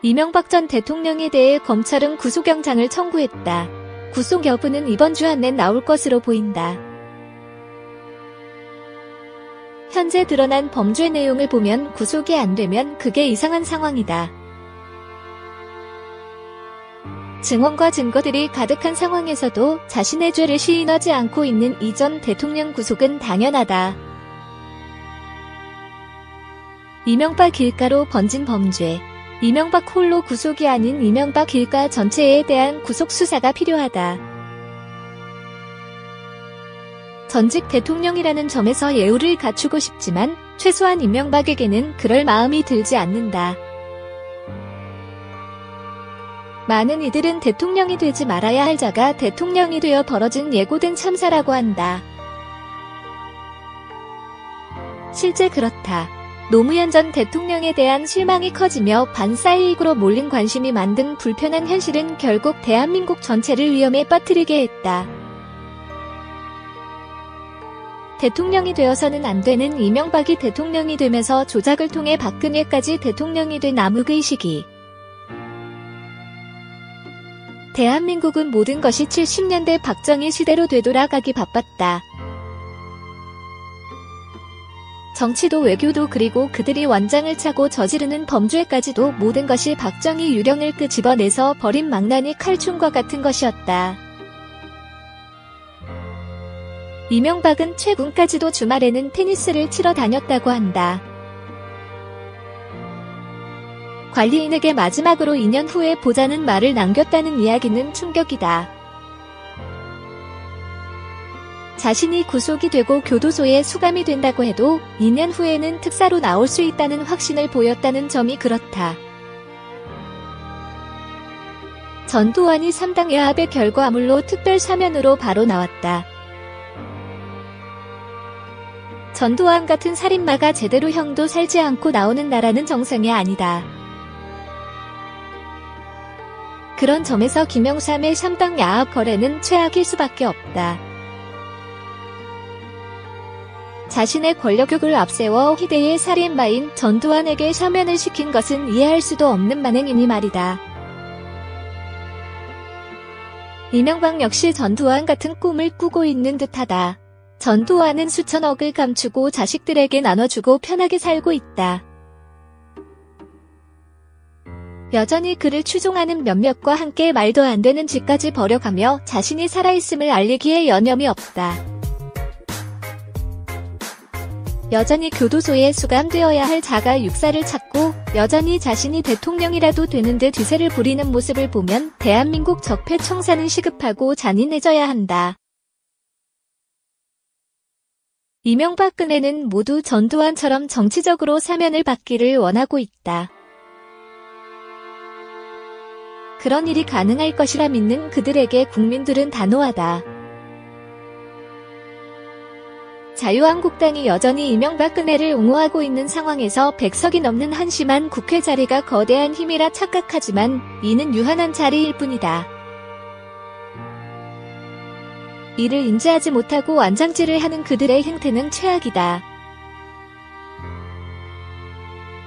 이명박 전 대통령에 대해 검찰은 구속영장을 청구했다. 구속 여부는 이번 주 안에 나올 것으로 보인다. 현재 드러난 범죄 내용을 보면 구속이 안 되면 그게 이상한 상황이다. 증언과 증거들이 가득한 상황에서도 자신의 죄를 시인하지 않고 있는 이 전 대통령 구속은 당연하다. 이명박 일가로 번진 범죄. 이명박 홀로 구속이 아닌 이명박 일가 전체에 대한 구속 수사가 필요하다. 전직 대통령이라는 점에서 예우를 갖추고 싶지만 최소한 이명박에게는 그럴 마음이 들지 않는다. 많은 이들은 대통령이 되지 말아야 할 자가 대통령이 되어 벌어진 예고된 참사라고 한다. 실제 그렇다. 노무현 전 대통령에 대한 실망이 커지며 반사이익으로 몰린 관심이 만든 불편한 현실은 결국 대한민국 전체를 위험에 빠뜨리게 했다. 대통령이 되어서는 안 되는 이명박이 대통령이 되면서 조작을 통해 박근혜까지 대통령이 된 암흑의 시기. 대한민국은 모든 것이 70년대 박정희 시대로 되돌아가기 바빴다. 정치도 외교도 그리고 그들이 완장을 차고 저지르는 범죄까지도 모든 것이 박정희 유령을 끄집어내서 버린 망나니 칼춤과 같은 것이었다. 이명박은 최근까지도 주말에는 테니스를 치러 다녔다고 한다. 관리인에게 마지막으로 2년 후에 보자는 말을 남겼다는 이야기는 충격이다. 자신이 구속이 되고 교도소에 수감이 된다고 해도 2년 후에는 특사로 나올 수 있다는 확신을 보였다는 점이 그렇다. 전두환이 3당 야합의 결과물로 특별사면으로 바로 나왔다. 전두환 같은 살인마가 제대로 형도 살지 않고 나오는 나라는 정상이 아니다. 그런 점에서 김영삼의 3당 야합 거래는 최악일 수밖에 없다. 자신의 권력욕을 앞세워 희대의 살인마인 전두환에게 사면을 시킨 것은 이해할 수도 없는 만행이니 말이다. 이명박 역시 전두환 같은 꿈을 꾸고 있는 듯하다. 전두환은 수천억을 감추고 자식들에게 나눠주고 편하게 살고 있다. 여전히 그를 추종하는 몇몇과 함께 말도 안 되는 짓까지 벌여가며 자신이 살아있음을 알리기에 여념이 없다. 여전히 교도소에 수감되어야 할 자가 육사를 찾고 여전히 자신이 대통령이라도 되는데 뒤세를 부리는 모습을 보면 대한민국 적폐청산은 시급하고 잔인해져야 한다. 이명박근혜는 모두 전두환처럼 정치적으로 사면을 받기를 원하고 있다. 그런 일이 가능할 것이라 믿는 그들에게 국민들은 단호하다. 자유한국당이 여전히 이명박근혜를 옹호하고 있는 상황에서 100석이 넘는 한심한 국회 자리가 거대한 힘이라 착각하지만 이는 유한한 자리일 뿐이다. 이를 인지하지 못하고 완장질을 하는 그들의 행태는 최악이다.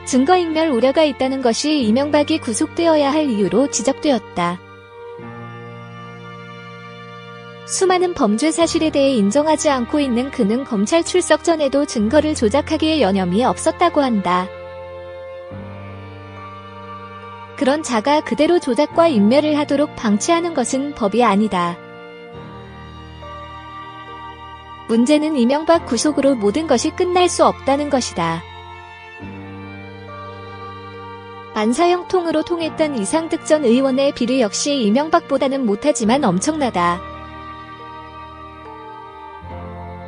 증거인멸 우려가 있다는 것이 이명박이 구속되어야 할 이유로 지적되었다. 수많은 범죄 사실에 대해 인정하지 않고 있는 그는 검찰 출석 전에도 증거를 조작하기에 여념이 없었다고 한다. 그런 자가 그대로 조작과 인멸을 하도록 방치하는 것은 법이 아니다. 문제는 이명박 구속으로 모든 것이 끝날 수 없다는 것이다. 안사형 통으로 통했던 이상득 전 의원의 비리 역시 이명박보다는 못하지만 엄청나다.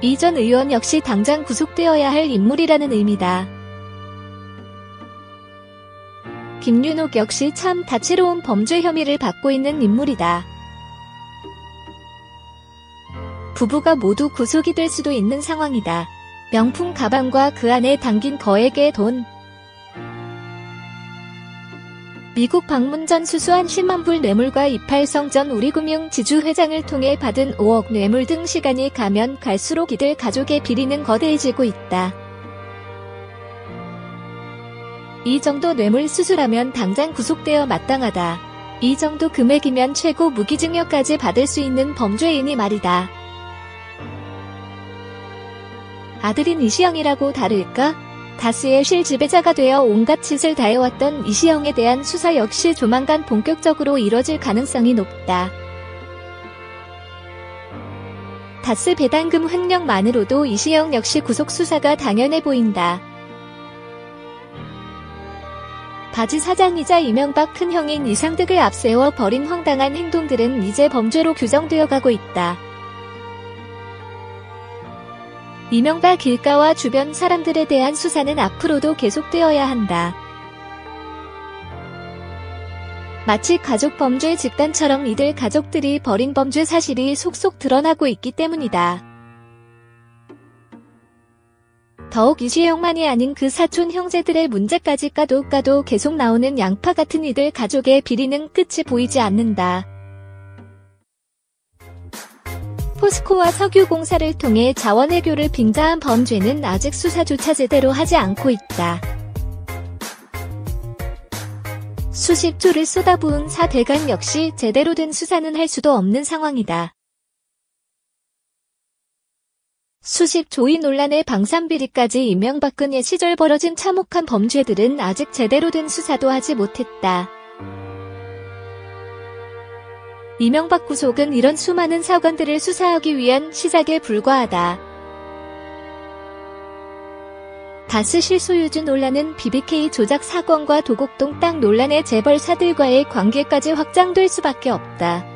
이 전 의원 역시 당장 구속되어야 할 인물이라는 의미다. 김윤옥 역시 참 다채로운 범죄 혐의를 받고 있는 인물이다. 부부가 모두 구속이 될 수도 있는 상황이다. 명품 가방과 그 안에 담긴 거액의 돈. 미국 방문 전 수수한 10만 불 뇌물과 이팔성 전 우리금융지주 회장을 통해 받은 5억 뇌물 등 시간이 가면 갈수록 이들 가족의 비리는 거대해지고 있다. 이 정도 뇌물 수수라면 당장 구속되어 마땅하다. 이 정도 금액이면 최고 무기징역까지 받을 수 있는 범죄이니 말이다. 아들인 이시영이라고 다를까? 다스의 실지배자가 되어 온갖 짓을 다해왔던 이시영에 대한 수사 역시 조만간 본격적으로 이뤄질 가능성이 높다. 다스 배당금 횡령만으로도 이시영 역시 구속수사가 당연해 보인다. 바지 사장이자 이명박 큰형인 이상득을 앞세워 벌인 황당한 행동들은 이제 범죄로 규정되어 가고 있다. 이명박 일가와 주변 사람들에 대한 수사는 앞으로도 계속되어야 한다. 마치 가족 범죄 집단처럼 이들 가족들이 벌인 범죄 사실이 속속 드러나고 있기 때문이다. 더욱 이시영만이 아닌 그 사촌 형제들의 문제까지 까도 계속 나오는 양파 같은 이들 가족의 비리는 끝이 보이지 않는다. 포스코와 석유공사를 통해 자원외교를 빙자한 범죄는 아직 수사조차 제대로 하지 않고 있다. 수십조를 쏟아부은 사 대강 역시 제대로 된 수사는 할 수도 없는 상황이다. 수십조의 논란의 방산비리까지 이명박근혜 시절 벌어진 참혹한 범죄들은 아직 제대로 된 수사도 하지 못했다. 이명박 구속은 이런 수많은 사건들을 수사하기 위한 시작에 불과하다. 다스 실소유주 논란은 BBK 조작 사건과 도곡동 땅 논란의 재벌사들과의 관계까지 확장될 수밖에 없다.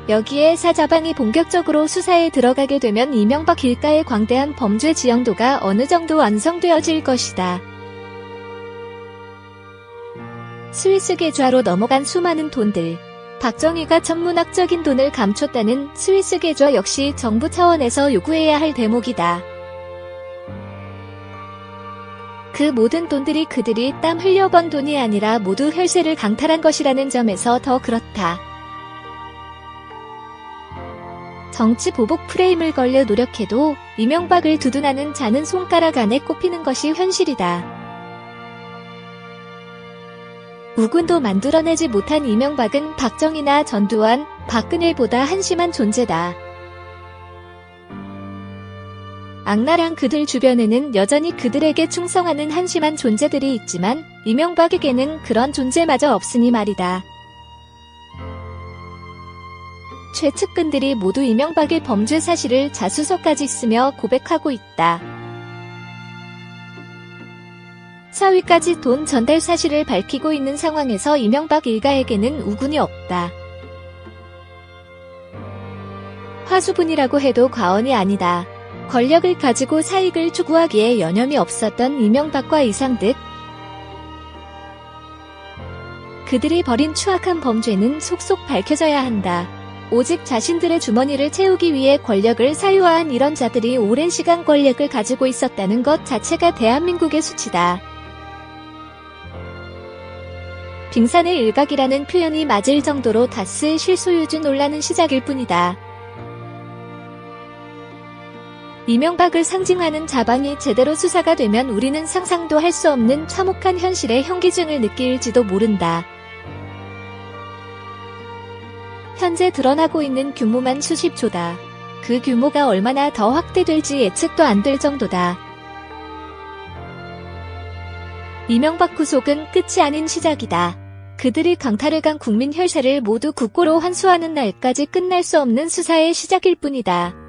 여기에 사자방이 본격적으로 수사에 들어가게 되면 이명박 일가의 광대한 범죄 지형도가 어느 정도 완성되어질 것이다. 스위스 계좌로 넘어간 수많은 돈들. 박정희가 천문학적인 돈을 감췄다는 스위스 계좌 역시 정부 차원에서 요구해야 할 대목이다. 그 모든 돈들이 그들이 땀 흘려 번 돈이 아니라 모두 혈세를 강탈한 것이라는 점에서 더 그렇다. 정치 보복 프레임을 걸려 노력해도 이명박을 두둔하는 자는 손가락 안에 꼽히는 것이 현실이다. 우군도 만들어내지 못한 이명박은 박정희나 전두환, 박근혜보다 한심한 존재다. 악랄한 그들 주변에는 여전히 그들에게 충성하는 한심한 존재들이 있지만 이명박에게는 그런 존재마저 없으니 말이다. 최측근들이 모두 이명박의 범죄 사실을 자수서까지 쓰며 고백하고 있다. 사위까지 돈 전달 사실을 밝히고 있는 상황에서 이명박 일가에게는 우군이 없다. 화수분이라고 해도 과언이 아니다. 권력을 가지고 사익을 추구하기에 여념이 없었던 이명박과 이상득. 그들이 벌인 추악한 범죄는 속속 밝혀져야 한다. 오직 자신들의 주머니를 채우기 위해 권력을 사유화한 이런 자들이 오랜 시간 권력을 가지고 있었다는 것 자체가 대한민국의 수치다. 빙산의 일각이라는 표현이 맞을 정도로 다스 실소유주 논란은 시작일 뿐이다. 이명박을 상징하는 자방이 제대로 수사가 되면 우리는 상상도 할 수 없는 참혹한 현실의 현기증을 느낄지도 모른다. 현재 드러나고 있는 규모만 수십조다. 그 규모가 얼마나 더 확대될지 예측도 안 될 정도다. 이명박 구속은 끝이 아닌 시작이다. 그들이 강탈해간 국민 혈세를 모두 국고로 환수하는 날까지 끝날 수 없는 수사의 시작일 뿐이다.